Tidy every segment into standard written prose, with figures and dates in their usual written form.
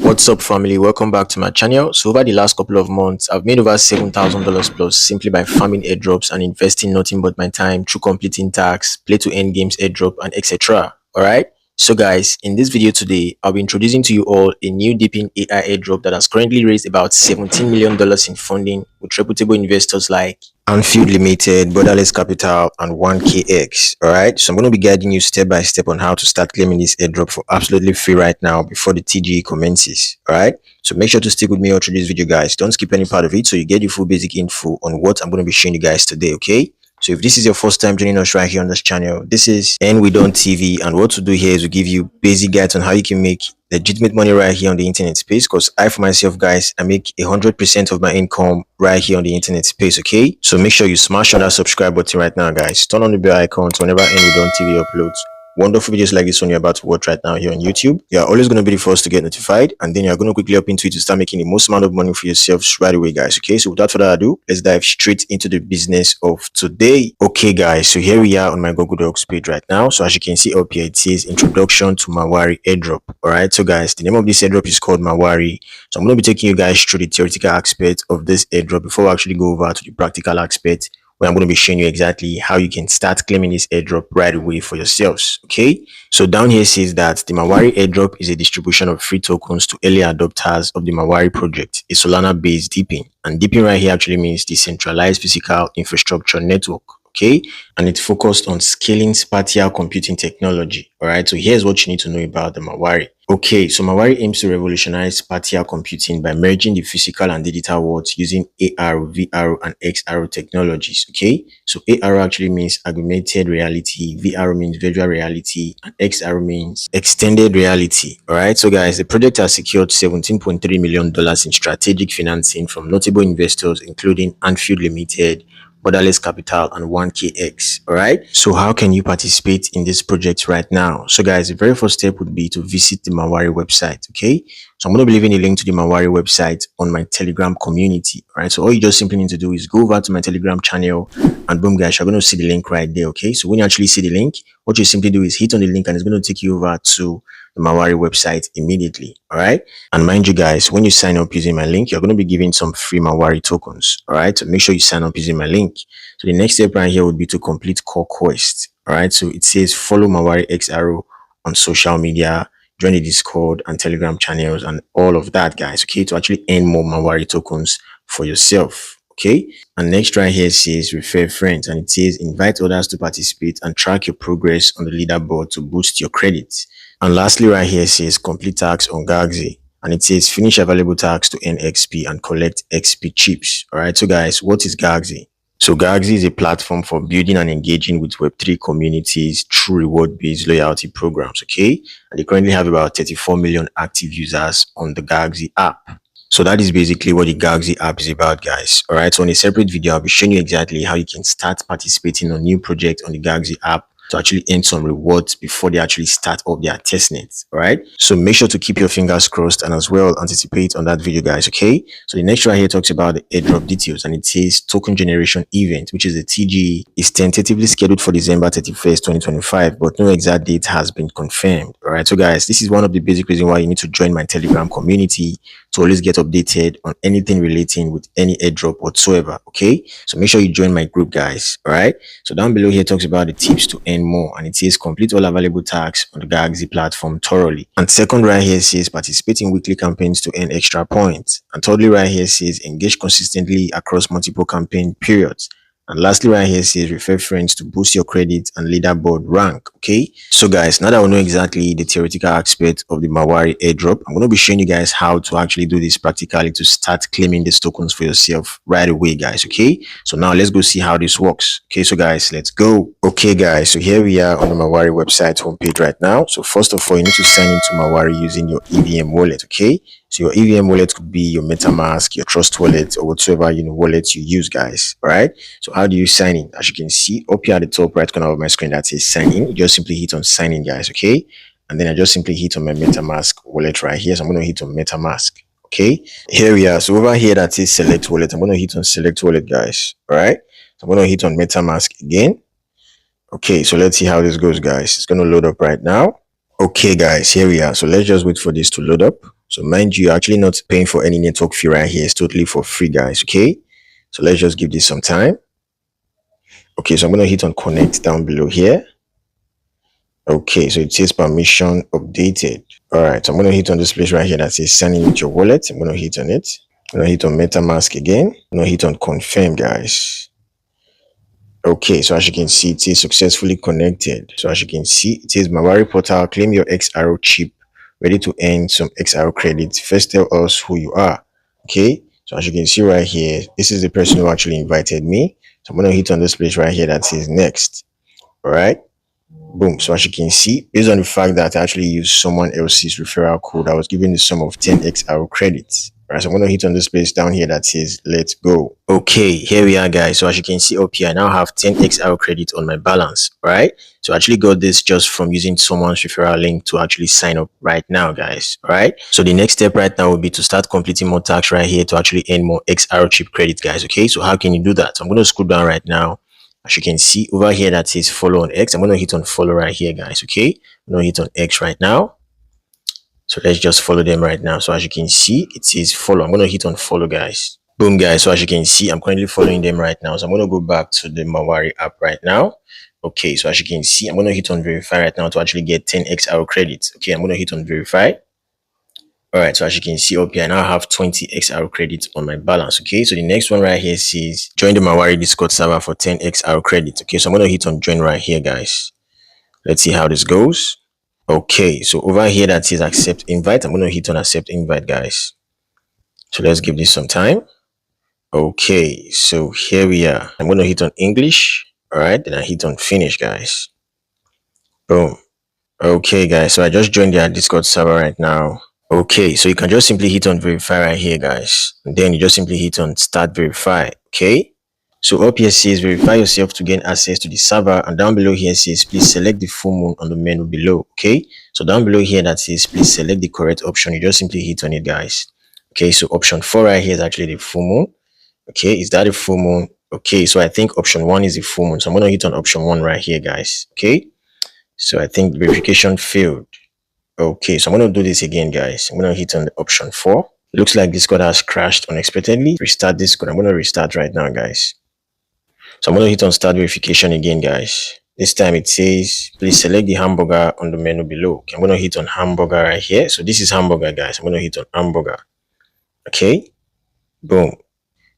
What's up, family? Welcome back to my channel. So over the last couple of months, I've made over $7,000 plus simply by farming airdrops and investing nothing but my time through completing tasks, play to earn games airdrop, and etc. Alright, so guys, in this video today, I'll be introducing to you all a new dipping AI airdrop that has currently raised about $17 million in funding with reputable investors like Anfield Limited, Borderless Capital, and 1KX. Alright, so I'm going to be guiding you step by step on how to start claiming this airdrop for absolutely free right now before the TGE commences. Alright, so make sure to stick with me all through this video, guys. Don't skip any part of it so you get the full basic info on what I'm going to be showing you guys today. Okay, so if this is your first time joining us right here on this channel, this is TV, and what to do here is to give you basic guides on how you can make legitimate money right here on the internet space, because I for myself, guys, I make 100% of my income right here on the internet space. Okay, so make sure you smash on that subscribe button right now, guys. Turn on the bell icon so whenever TV uploads wonderful videos like this one you're about to watch right now here on YouTube, you're always going to be the first to get notified, and then you're going to quickly up into it to start making the most amount of money for yourselves right away, guys. Okay, so without further ado, let's dive straight into the business of today. Okay, guys, so here we are on my Google Docs page right now. So as you can see up here, it says introduction to Mawari Airdrop. All right, so guys, the name of this airdrop is called Mawari. So I'm going to be taking you guys through the theoretical aspect of this airdrop before we actually go over to the practical aspect, where I'm going to be showing you exactly how you can start claiming this airdrop right away for yourselves. Okay, so down here says that the Mawari airdrop is a distribution of free tokens to early adopters of the Mawari project, a Solana based dipping. And dipping right here actually means decentralized physical infrastructure network. Okay, and it's focused on scaling spatial computing technology. All right, so here's what you need to know about the Mawari. Okay, so Mawari aims to revolutionize spatial computing by merging the physical and digital worlds using AR, VR, and XR technologies. Okay, so AR actually means augmented reality, VR means virtual reality, and XR means extended reality. All right, so guys, the project has secured $17.3 million in strategic financing from notable investors including Anfield Limited, Borderless Capital, and 1KX. All right, so how can you participate in this project right now? So guys, the very first step would be to visit the Mawari website. Okay, so I'm going to be leaving a link to the Mawari website on my Telegram community. All right, so all you just simply need to do is go over to my Telegram channel, and boom, guys, you're going to see the link right there. Okay, so when you actually see the link, what you simply do is hit on the link and it's going to take you over to the Mawari website immediately. All right, and mind you guys, when you sign up using my link, you're going to be given some free Mawari tokens. All right, so make sure you sign up using my link. So the next step right here would be to complete core quest. All right, so it says follow Mawari XRO on social media, join the Discord and Telegram channels, and all of that, guys. Okay, to actually earn more Mawari tokens for yourself. Okay, and next right here says refer friends, and it says invite others to participate and track your progress on the leaderboard to boost your credits. And lastly right here says complete tasks on Gagzi, and it says finish available tasks to earn XP and collect XP chips. All right, so guys, what is Gagzi? So Gagzi is a platform for building and engaging with Web3 communities through reward-based loyalty programs. Okay, and they currently have about 34 million active users on the Gagzi app. So that is basically what the Gagzi app is about, guys. All right, so on a separate video, I'll be showing you exactly how you can start participating on new projects on the Gagzi app to actually earn some rewards before they actually start up their testnet. All right, so make sure to keep your fingers crossed and as well anticipate on that video, guys. Okay, so the next right here talks about the airdrop details, and it says token generation event, which is a TGE, is tentatively scheduled for December 31st 2025, but no exact date has been confirmed. All right, so guys, this is one of the basic reasons why you need to join my Telegram community to always get updated on anything relating with any airdrop whatsoever. Okay, so make sure you join my group, guys. All right, so down below here talks about the tips to earn more, and it says complete all available tasks on the Gagzi platform thoroughly. And second right here says participate in weekly campaigns to earn extra points. And thirdly right here says engage consistently across multiple campaign periods. And lastly right here says refer friends to boost your credit and leaderboard rank. Okay, so guys, now that we know exactly the theoretical aspect of the Mawari airdrop, I'm going to be showing you guys how to actually do this practically to start claiming these tokens for yourself right away, guys. Okay, so now let's go see how this works. Okay, so guys, let's go. Okay guys, so here we are on the Mawari website homepage right now. So first of all, you need to sign into Mawari using your EVM wallet. Okay, so your EVM wallet could be your MetaMask, your Trust wallet, or whatsoever wallet you use, guys. All right, so how do you sign in? As you can see up here at the top right corner of my screen that says sign in, you just simply hit on sign in, guys. Okay, and then I just simply hit on my MetaMask wallet right here. So I'm going to hit on MetaMask. Okay, here we are. So over here that says select wallet, I'm going to hit on select wallet, guys. All right, so I'm going to hit on MetaMask again. Okay, so let's see how this goes, guys. It's going to load up right now. Okay guys, here we are. So let's just wait for this to load up. So mind you, you're actually not paying for any network fee right here. It's totally for free, guys. Okay. So let's just give this some time. Okay, so I'm going to hit on connect down below here. Okay, so it says permission updated. All right, so I'm going to hit on this place right here that says sign in with your wallet. I'm going to hit on it. I'm going to hit on MetaMask again. I'm going to hit on confirm, guys. Okay, so as you can see, it is successfully connected. So as you can see, it says Mawari portal, claim your XRO chip, ready to earn some XRO credits. First, tell us who you are. Okay, so as you can see right here, this is the person who actually invited me. So I'm going to hit on this place right here that says next. All right. Boom. So as you can see, based on the fact that I actually used someone else's referral code, I was given the sum of 10x credits. Right, so I'm going to hit on this place down here that says let's go. Okay, here we are, guys. So as you can see up here, I now have 10x credit on my balance. Right, so I actually got this just from using someone's referral link to actually sign up right now, guys. All right, so the next step right now will be to start completing more tasks right here to actually earn more XR chip credit, guys. Okay, so how can you do that? So I'm going to scroll down right now. As you can see over here that says follow on X, I'm going to hit on follow right here, guys. Okay, I'm going to hit on X right now. So let's just follow them right now. So as you can see, it says follow. I'm going to hit on follow, guys. Boom, guys. So as you can see, I'm currently following them right now. So I'm going to go back to the Mawari app right now. Okay, so as you can see, I'm going to hit on verify right now to actually get 10x credits. Okay, I'm going to hit on verify. All right, so as you can see up here, I now have 20x credits on my balance. Okay, so the next one right here says join the Mawari Discord server for 10x credits. Okay, so I'm going to hit on join right here, guys. Let's see how this goes. Okay, so over here that says accept invite, I'm going to hit on accept invite, guys. So let's give this some time. Okay, so here we are. I'm going to hit on English. All right, then I hit on finish, guys. Boom. Okay, guys, so I just joined their Discord server right now. Okay, so you can just simply hit on verify right here, guys, and then you just simply hit on start verify. Okay, so up here says verify yourself to gain access to the server, and down below here says please select the full moon on the menu below. Okay, so down below here that says please select the correct option, you just simply hit on it, guys. Okay, so option 4 right here is actually the full moon. Okay, is that a full moon? Okay, so I think option 1 is a full moon, so I'm going to hit on option 1 right here, guys. Okay, so I think verification failed. Okay, so I'm going to do this again, guys. I'm going to hit on the option 4. It looks like Discord has crashed unexpectedly. Restart Discord. I'm going to restart right now, guys. So I'm going to hit on start verification again, guys. This time it says, please select the hamburger on the menu below. Okay, I'm going to hit on hamburger right here. So this is hamburger, guys. I'm going to hit on hamburger. Okay, boom.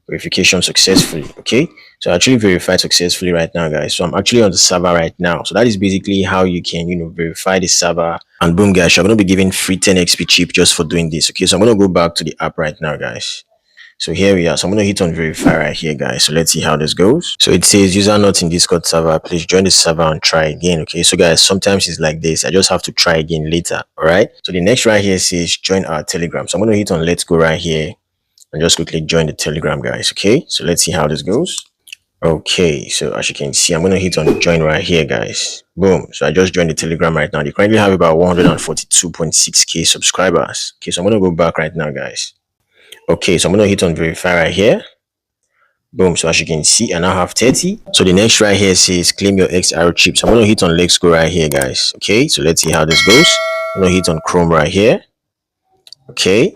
Verification successfully. Okay, so I actually verified successfully right now, guys. So I'm actually on the server right now. So that is basically how you can verify the server, and boom, guys, you're going to be given free 10 XP chip just for doing this. Okay, so I'm going to go back to the app right now, guys. So here we are. So I'm going to hit on verify right here, guys. So let's see how this goes. So it says user not in Discord server, please join the server and try again. Okay, so guys, sometimes it's like this. I just have to try again later. All right, so the next right here says join our Telegram. So I'm going to hit on let's go right here and just quickly join the Telegram, guys. Okay, so let's see how this goes. Okay, so as you can see, I'm going to hit on join right here, guys. Boom. So I just joined the Telegram right now. They currently have about 142.6k subscribers. Okay, so I'm going to go back right now, guys. Okay, so I'm going to hit on verify right here. Boom. So as you can see, I now have 30. So the next right here says claim your XR chips. I'm going to hit on let's go right here, guys. Okay, so let's see how this goes. I'm going to hit on Chrome right here. Okay.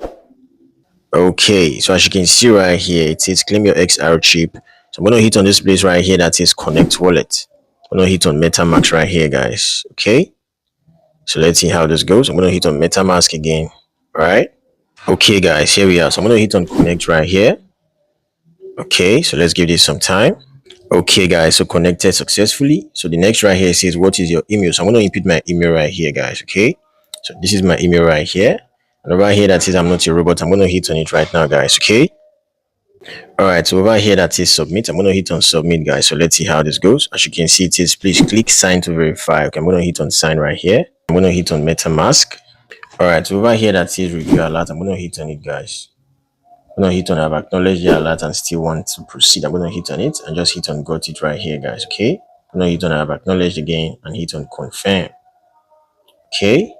Okay, so as you can see right here, it says claim your XR chip. So I'm going to hit on this place right here that says connect wallet. I'm going to hit on MetaMask right here, guys. Okay, so let's see how this goes. I'm going to hit on MetaMask again. All right. Okay, guys, here we are. So I'm going to hit on connect right here. Okay, so let's give this some time. Okay, guys, so connected successfully. So the next right here says what is your email. So I'm going to input my email right here, guys. Okay, so this is my email right here. And over here that says I'm not a robot, I'm going to hit on it right now, guys. Okay. All right. So over here that says submit, I'm going to hit on submit, guys. So let's see how this goes. As you can see, it says please click sign to verify. Okay. I'm going to hit on sign right here. I'm going to hit on MetaMask. All right. So over here that says review alert, I'm going to hit on it, guys. I'm going to hit on I've acknowledged the alert and still want to proceed. I'm going to hit on it and just hit on got it right here, guys. Okay. I'm going to hit on I've acknowledged again and hit on confirm. Okay.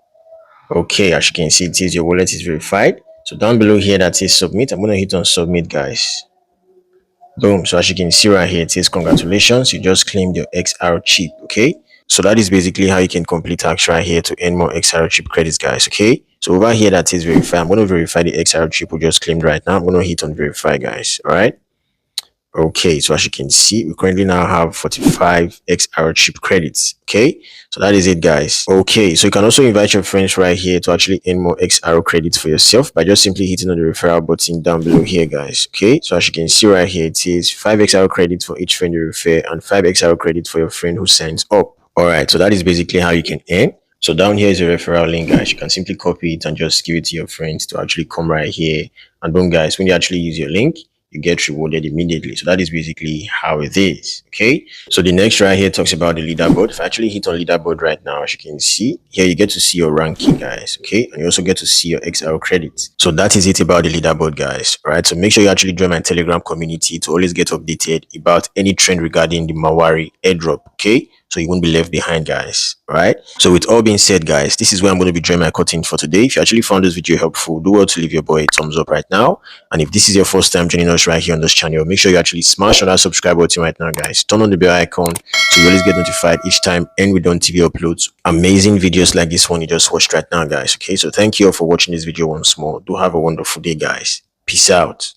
Okay, as you can see, it says your wallet is verified. So down below here that says submit, I'm going to hit on submit, guys. Boom. So as you can see right here, it says congratulations, you just claimed your XR chip. Okay, so that is basically how you can complete tasks right here to earn more XR chip credits, guys. Okay, So over here that is verify. I'm going to verify the XR chip we just claimed right now. I'm going to hit on verify, guys. All right. Okay, so as you can see, we currently now have 45 XR chip credits. Okay, so that is it, guys. Okay, so you can also invite your friends right here to actually earn more XR credits for yourself by just simply hitting on the referral button down below here, guys. Okay, so as you can see right here, it says 5 XR credits for each friend you refer and 5 XR credits for your friend who signs up. All right, so that is basically how you can earn. So down here is a referral link, guys. You can simply copy it and just give it to your friends to actually come right here. And boom, guys, when you actually use your link, you get rewarded immediately. So that is basically how it is. Okay, so the next right here talks about the leaderboard. If I actually hit on leaderboard right now, as you can see here, you get to see your ranking, guys. Okay, and you also get to see your XR credits. So that is it about the leaderboard, guys. All right, so make sure you actually join my Telegram community to always get updated about any trend regarding the Mawari airdrop. Okay, so you won't be left behind, guys. All right, so with all being said, guys, this is where I'm going to be drawing my curtain for today. If you actually found this video helpful, do well to leave your boy a thumbs up right now. And if this is your first time joining us right here on this channel, make sure you actually smash on that subscribe button right now, guys. Turn on the bell icon so you always get notified each time NWithDone TV uploads amazing videos like this one you just watched right now, guys. Okay, so thank you all for watching this video once more. Do have a wonderful day, guys. Peace out.